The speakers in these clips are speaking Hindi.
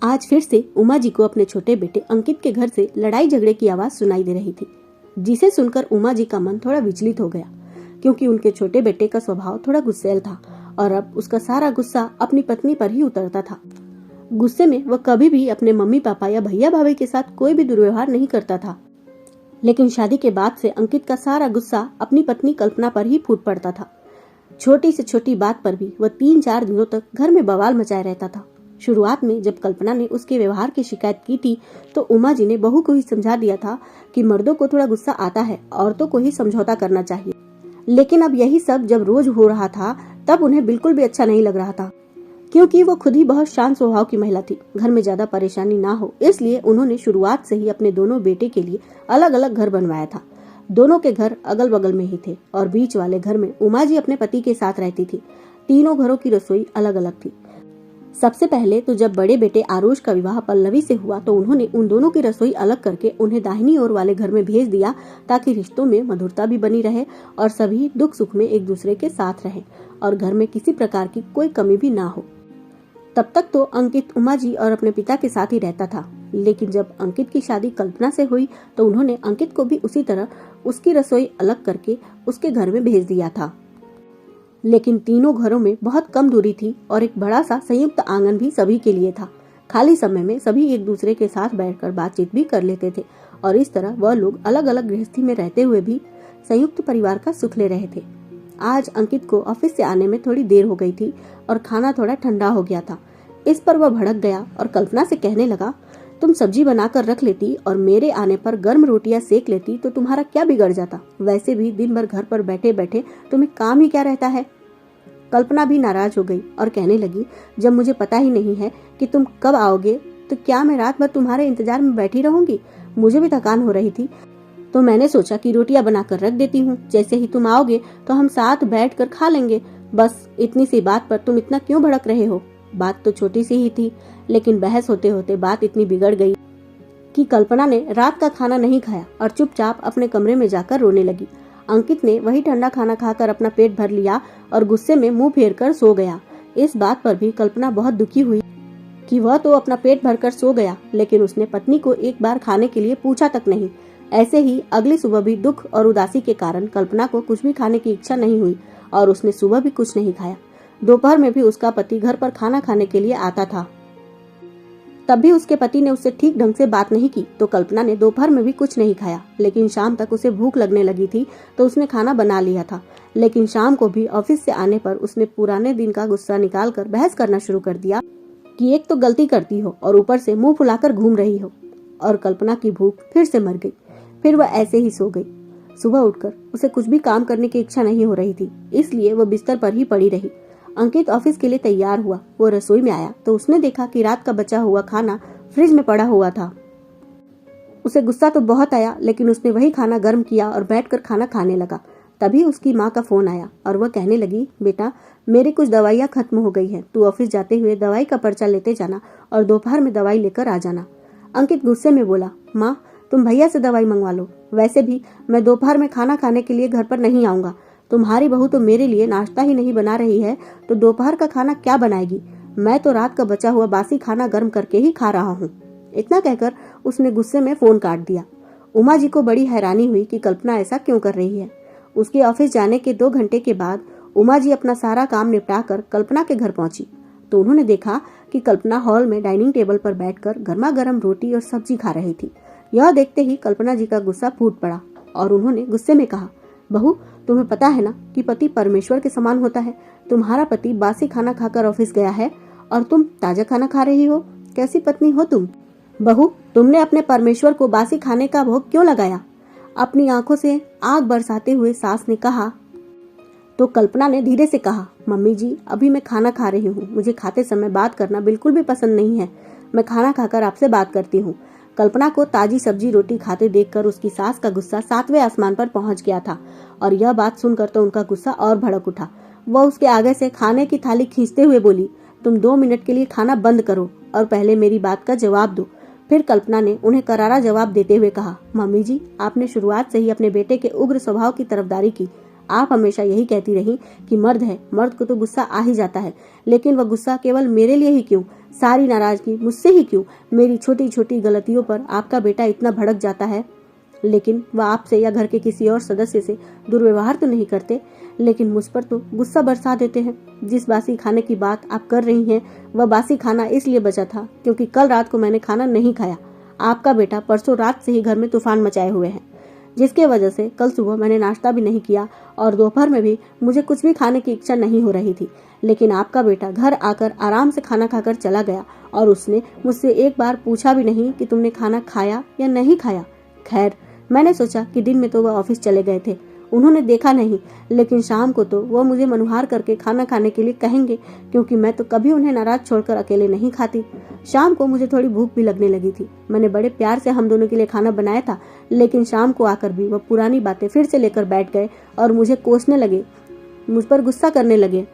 आज फिर से उमा जी को अपने छोटे बेटे अंकित के घर से लड़ाई झगड़े की आवाज सुनाई दे रही थी, जिसे सुनकर उमा जी का मन थोड़ा विचलित हो गया, क्योंकि उनके छोटे बेटे का स्वभाव थोड़ा गुस्सैल था और अब उसका सारा गुस्सा अपनी पत्नी पर ही उतरता था। गुस्से में वह कभी भी अपने मम्मी पापा या भैया भाभी के साथ कोई भी दुर्व्यवहार नहीं करता था, लेकिन शादी के बाद से अंकित का सारा गुस्सा अपनी पत्नी कल्पना पर ही फूट पड़ता था। छोटी से छोटी बात पर भी वह 3-4 दिनों तक घर में बवाल मचाए रहता था। शुरुआत में जब कल्पना ने उसके व्यवहार की शिकायत की थी तो उमा जी ने बहू को ही समझा दिया था कि मर्दों को थोड़ा गुस्सा आता है, औरतों को ही समझौता करना चाहिए। लेकिन अब यही सब जब रोज हो रहा था तब उन्हें बिल्कुल भी अच्छा नहीं लग रहा था, क्योंकि वो खुद ही बहुत शांत स्वभाव की महिला थी। घर में ज्यादा परेशानी ना हो इसलिए उन्होंने शुरुआत से ही अपने दोनों बेटे के लिए अलग अलग घर बनवाया था। दोनों के घर अगल बगल में ही थे और बीच वाले घर में उमा जी अपने पति के साथ रहती थी। तीनों घरों की रसोई अलग अलग थी। सबसे पहले तो जब बड़े बेटे आरुष का विवाह पल्लवी से हुआ तो उन्होंने उन दोनों की रसोई अलग करके उन्हें दाहिनी ओर वाले घर में भेज दिया, ताकि रिश्तों में मधुरता भी बनी रहे और सभी दुख सुख में एक दूसरे के साथ रहें और घर में किसी प्रकार की कोई कमी भी ना हो। तब तक तो अंकित उमा जी और अपने पिता के साथ ही रहता था, लेकिन जब अंकित की शादी कल्पना से हुई तो उन्होंने अंकित को भी उसी तरह उसकी रसोई अलग करके उसके घर में भेज दिया था। लेकिन तीनों घरों में बहुत कम दूरी थी और एक बड़ा सा संयुक्त आंगन भी सभी के लिए था। खाली समय में सभी एक दूसरे के साथ बैठकर बातचीत भी कर लेते थे और इस तरह वह लोग अलग अलग गृहस्थी में रहते हुए भी संयुक्त परिवार का सुख ले रहे थे। आज अंकित को ऑफिस से आने में थोड़ी देर हो गई थी और खाना थोड़ा ठंडा हो गया था। इस पर वह भड़क गया और कल्पना से कहने लगा, तुम सब्जी बनाकर रख लेती और मेरे आने पर गर्म रोटियां सेक लेती तो तुम्हारा क्या बिगड़ जाता। वैसे भी दिन भर घर पर बैठे बैठे तुम्हें काम ही क्या रहता है। कल्पना भी नाराज हो गई और कहने लगी, जब मुझे पता ही नहीं है कि तुम कब आओगे तो क्या मैं रात भर तुम्हारे इंतजार में बैठी रहूंगी। मुझे भी थकान हो रही थी तो मैंने सोचा कि रोटियां बनाकर रख देती हूँ, जैसे ही तुम आओगे तो हम साथ बैठकर खा लेंगे। बस इतनी सी बात पर तुम इतना क्यों भड़क रहे हो। बात तो छोटी सी ही थी, लेकिन बहस होते होते बात इतनी बिगड़ गई कि कल्पना ने रात का खाना नहीं खाया और चुपचाप अपने कमरे में जाकर रोने लगी। अंकित ने वही ठंडा खाना खाकर अपना पेट भर लिया और गुस्से में मुंह फेर कर सो गया। इस बात पर भी कल्पना बहुत दुखी हुई कि वह तो अपना पेट भरकर सो गया, लेकिन उसने पत्नी को एक बार खाने के लिए पूछा तक नहीं। ऐसे ही अगली सुबह भी दुख और उदासी के कारण कल्पना को कुछ भी खाने की इच्छा नहीं हुई और उसने सुबह भी कुछ नहीं खाया। दोपहर में भी उसका पति घर पर खाना खाने के लिए आता था, तब भी उसके पति ने उससे ठीक ढंग से बात नहीं की तो कल्पना ने दोपहर में भी कुछ नहीं खाया। लेकिन शाम तक उसे भूख लगने लगी थी तो उसने खाना बना लिया था। लेकिन शाम को भी ऑफिस से आने पर उसने पुराने दिन का गुस्सा निकालकर बहस करना शुरू कर दिया कि एक तो गलती करती हो और ऊपर से मुंह फुलाकर घूम रही हो। और कल्पना की भूख फिर से मर गई। फिर वह ऐसे ही सो गई। सुबह उठकर उसे कुछ भी काम करने की इच्छा नहीं हो रही थी, इसलिए वह बिस्तर पर ही पड़ी रही। अंकित ऑफिस के लिए तैयार हुआ। वो रसोई में आया तो उसने देखा कि रात का बचा हुआ खाना फ्रिज में पड़ा हुआ था। उसे गुस्सा तो बहुत आया, लेकिन उसने वही खाना गर्म किया और बैठकर खाना खाने लगा। तभी उसकी माँ का फोन आया और वह कहने लगी, बेटा मेरी कुछ दवाइयाँ खत्म हो गई हैं, तू ऑफिस जाते हुए दवाई का पर्चा लेते जाना और दोपहर में दवाई लेकर आ जाना। अंकित गुस्से में बोला, माँ तुम भैया से दवाई मंगवा लो, वैसे भी मैं दोपहर में खाना खाने के लिए घर पर नहीं आऊंगा। तुम्हारी बहू तो मेरे लिए नाश्ता ही नहीं बना रही है तो दोपहर का खाना क्या बनाएगी। मैं तो रात का बचा हुआ बासी खाना गर्म करके ही खा रहा हूँ। इतना कहकर उसने गुस्से में फोन काट दिया। उमा जी को बड़ी हैरानी हुई कि कल्पना ऐसा क्यों कर रही है। उसके ऑफिस जाने के 2 घंटे के बाद उमा जी अपना सारा काम निपटा कर कल्पना के घर पहुंची तो उन्होंने देखा कि कल्पना हॉल में डाइनिंग टेबल पर बैठकर गर्मा गर्म रोटी और सब्जी खा रही थी। यह देखते ही कल्पना जी का गुस्सा फूट पड़ा और उन्होंने गुस्से में कहा, बहू तुम्हें पता है ना कि पति परमेश्वर के समान होता है। तुम्हारा पति बासी खाना खाकर ऑफिस गया है और तुम ताजा खाना खा रही हो। कैसी पत्नी हो तुम। बहू तुमने अपने परमेश्वर को बासी खाने का भोग क्यों लगाया। अपनी आंखों से आग बरसाते हुए सास ने कहा। तो कल्पना ने धीरे से कहा, मम्मी जी अभी मैं खाना खा रही हूँ, मुझे खाते समय बात करना बिल्कुल भी पसंद नहीं है। मैं खाना खाकर आपसे बात करती हूँ। कल्पना को ताजी सब्जी रोटी खाते देखकर उसकी सास का गुस्सा 7वें आसमान पर पहुंच गया था और यह बात सुनकर तो उनका गुस्सा और भड़क उठा। वह उसके आगे से खाने की थाली खींचते हुए बोली, तुम 2 मिनट के लिए खाना बंद करो और पहले मेरी बात का जवाब दो। फिर कल्पना ने उन्हें करारा जवाब देते हुए कहा, मम्मी जी आपने शुरुआत से ही अपने बेटे के उग्र स्वभाव की तरफदारी की। आप हमेशा यही कहती रही कि मर्द है, मर्द को तो गुस्सा आ ही जाता है, लेकिन वह गुस्सा केवल मेरे लिए ही क्यों, सारी नाराजगी मुझसे ही क्यों? मेरी छोटी छोटी गलतियों पर आपका बेटा इतना भड़क जाता है। लेकिन वह आपसे या घर के किसी और सदस्य से दुर्व्यवहार तो नहीं करते, लेकिन मुझ पर तो गुस्सा बरसा देते हैं। जिस बासी खाने की बात आप कर रही हैं, वह बासी खाना इसलिए बचा था क्योंकि कल रात को मैंने खाना नहीं खाया। आपका बेटा परसों रात से ही घर में तूफान मचाए हुए है, जिसके वजह से कल सुबह मैंने नाश्ता भी नहीं किया और दोपहर में भी मुझे कुछ भी खाने की इच्छा नहीं हो रही थी। लेकिन आपका बेटा घर आकर आराम से खाना खाकर चला गया और उसने मुझसे एक बार पूछा भी नहीं कि तुमने खाना खाया या नहीं खाया। खैर, मैंने सोचा कि दिन में तो वह ऑफिस चले गए थे, उन्होंने देखा नहीं, लेकिन शाम को तो वह मुझे मनुहार करके खाना खाने के लिए कहेंगे, क्योंकि मैं तो कभी उन्हें नाराज छोड़कर अकेले नहीं खाती। शाम को मुझे थोड़ी भूख भी लगने लगी थी। मैंने बड़े प्यार से हम दोनों के लिए खाना बनाया था, लेकिन शाम को आकर भी वह पुरानी बातें फिर से लेकर बैठ गए और मुझे कोसने लगे, मुझ पर गुस्सा करने लगे।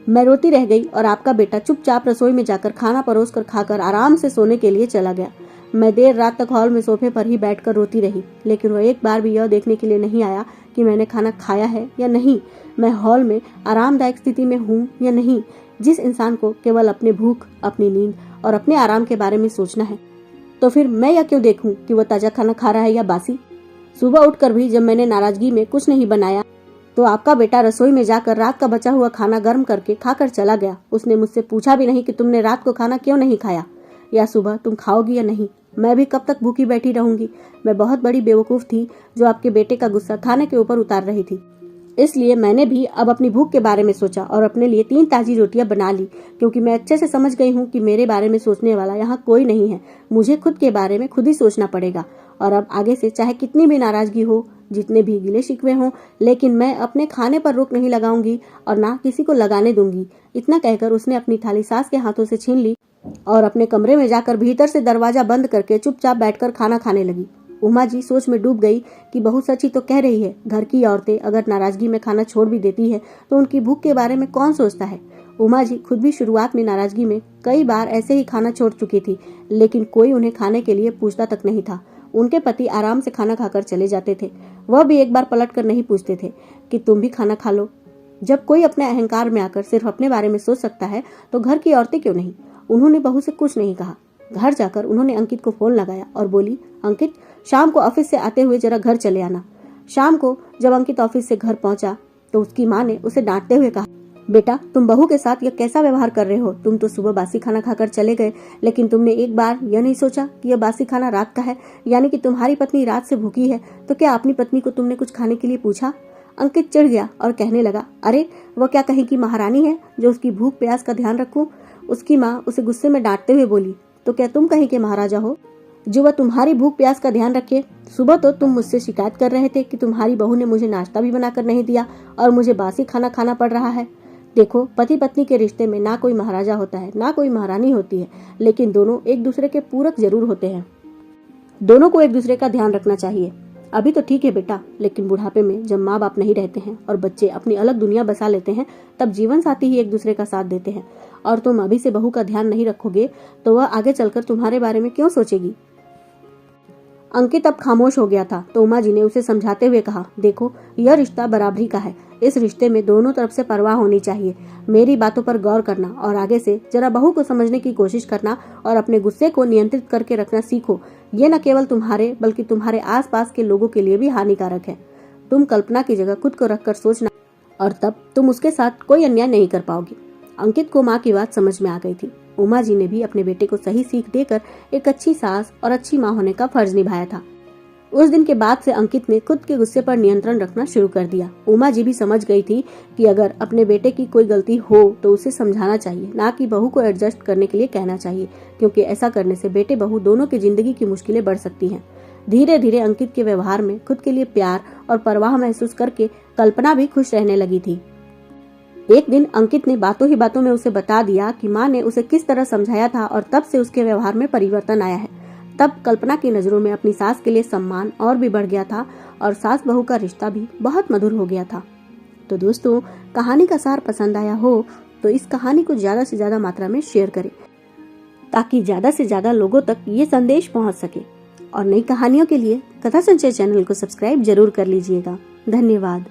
मैं रोती रह गई और आपका बेटा चुपचाप रसोई में जाकर खाना परोस कर खाकर आराम से सोने के लिए चला गया। मैं देर रात तक हॉल में सोफे पर ही बैठकर रोती रही, लेकिन वह एक बार भी यह देखने के लिए नहीं आया कि मैंने खाना खाया है या नहीं, मैं हॉल में आरामदायक स्थिति में हूँ या नहीं। जिस इंसान को केवल अपने भूख, अपनी नींद और अपने आराम के बारे में सोचना है, तो फिर मैं यह क्यों देखूं कि वह ताजा खाना खा रहा है या बासी। सुबह उठकर भी जब मैंने नाराजगी में कुछ नहीं बनाया, तो आपका बेटा रसोई में जाकर रात का बचा हुआ खाना गर्म करके खाकर चला गया। उसने मुझसे पूछा भी नहीं कि तुमने रात को खाना क्यों नहीं खाया या सुबह तुम खाओगी या नहीं। मैं भी कब तक भूखी बैठी रहूंगी। मैं बहुत बड़ी बेवकूफ थी जो आपके बेटे का गुस्सा खाने के ऊपर उतार रही थी। इसलिए मैंने भी अब अपनी भूख के बारे में सोचा और अपने लिए 3 ताजी रोटियां बना ली, क्योंकि मैं अच्छे से समझ गई हूँ कि मेरे बारे में सोचने वाला यहाँ कोई नहीं है। मुझे खुद के बारे में खुद ही सोचना पड़ेगा और अब आगे से चाहे कितनी भी नाराजगी हो, जितने भी गिले शिकवे हों, लेकिन मैं अपने खाने पर रोक नहीं लगाऊंगी और ना किसी को लगाने दूंगी। इतना कहकर उसने अपनी थाली सास के हाथों से छीन ली और अपने कमरे में जाकर भीतर से दरवाजा बंद करके चुपचाप बैठकर खाना खाने लगी। उमा जी सोच में डूब गई कि बहू सच ही तो कह रही है। घर की औरतें अगर नाराजगी में खाना छोड़ भी देती है तो उनकी भूख के बारे में कौन सोचता है। उमा जी खुद भी शुरुआत में नाराजगी में कई बार ऐसे ही खाना छोड़ चुकी थी, लेकिन कोई उन्हें खाने के लिए पूछता तक नहीं था। उनके पति आराम से खाना खाकर चले जाते थे, वह भी एक बार पलट कर नहीं पूछते थे कि तुम भी खाना खा लो। जब कोई अपने अहंकार में आकर सिर्फ अपने बारे में सोच सकता है तो घर की औरतें क्यों नहीं। उन्होंने बहू से कुछ नहीं कहा। घर जाकर उन्होंने अंकित को फोन लगाया और बोली, अंकित, शाम को ऑफिस से आते हुए जरा घर चले आना। शाम को जब अंकित ऑफिस से घर पहुंचा तो उसकी माँ ने उसे डांटते हुए कहा, बेटा, तुम बहू के साथ यह कैसा व्यवहार कर रहे हो। तुम तो सुबह बासी खाना खाकर चले गए, लेकिन तुमने एक बार यह नहीं सोचा कि यह बासी खाना रात का है, यानी कि तुम्हारी पत्नी रात से भूखी है। तो क्या अपनी पत्नी को तुमने कुछ खाने के लिए पूछा? अंकित चिढ़ गया और कहने लगा, अरे वह क्या कहेगी महारानी है जो उसकी भूख प्यास का ध्यान रखूं। उसकी माँ उसे गुस्से में डांटते हुए बोली, तो क्या तुम कहीं के महाराजा हो जो वह तुम्हारी भूख प्यास का ध्यान रखे। सुबह तो तुम मुझसे शिकायत कर रहे थे कि तुम्हारी बहू ने मुझे नाश्ता भी बनाकर नहीं दिया और मुझे बासी खाना खाना पड़ रहा है। देखो, पति पत्नी के रिश्ते में ना कोई महाराजा होता है ना कोई महारानी होती है, लेकिन दोनों एक दूसरे के पूरक जरूर होते हैं। दोनों को एक दूसरे का ध्यान रखना चाहिए। अभी तो ठीक है बेटा, लेकिन बुढ़ापे में जब माँ बाप नहीं रहते हैं और बच्चे अपनी अलग दुनिया बसा लेते हैं, तब जीवन साथी ही एक दूसरे का साथ देते हैं। और तुम अभी से बहू का ध्यान नहीं रखोगे तो वह आगे चलकर तुम्हारे बारे में क्यों सोचेगी। अंकित अब खामोश हो गया था तो उमा जी ने उसे समझाते हुए कहा, देखो, यह रिश्ता बराबरी का है। इस रिश्ते में दोनों तरफ से परवाह होनी चाहिए। मेरी बातों पर गौर करना और आगे से जरा बहू को समझने की कोशिश करना और अपने गुस्से को नियंत्रित करके रखना सीखो। ये न केवल तुम्हारे बल्कि तुम्हारे आसपास के लोगों के लिए भी हानिकारक है। तुम कल्पना की जगह खुद को रखकर सोचना और तब तुम उसके साथ कोई अन्याय नहीं कर पाओगी। अंकित को माँ की बात समझ में आ गई थी। उमा जी ने भी अपने बेटे को सही सीख देकर एक अच्छी सास और अच्छी माँ होने का फर्ज निभाया था। उस दिन के बाद से अंकित ने खुद के गुस्से पर नियंत्रण रखना शुरू कर दिया। उमा जी भी समझ गई थी कि अगर अपने बेटे की कोई गलती हो तो उसे समझाना चाहिए, ना कि बहू को एडजस्ट करने के लिए कहना चाहिए, क्योंकि ऐसा करने से बेटे बहू दोनों की जिंदगी की मुश्किलें बढ़ सकती हैं। धीरे धीरे अंकित के व्यवहार में खुद के लिए प्यार और परवाह महसूस करके कल्पना भी खुश रहने लगी थी। एक दिन अंकित ने बातों ही बातों में उसे बता दिया कि माँ ने उसे किस तरह समझाया था और तब से उसके व्यवहार में परिवर्तन आया है। तब कल्पना की नजरों में अपनी सास के लिए सम्मान और भी बढ़ गया था और सास बहू का रिश्ता भी बहुत मधुर हो गया था। तो दोस्तों, कहानी का सार पसंद आया हो तो इस कहानी को ज्यादा से ज्यादा मात्रा में शेयर करें ताकि ज्यादा से ज्यादा लोगों तक ये संदेश पहुंच सके। और नई कहानियों के लिए कथा संचय चैनल को सब्सक्राइब जरूर कर लीजिएगा। धन्यवाद।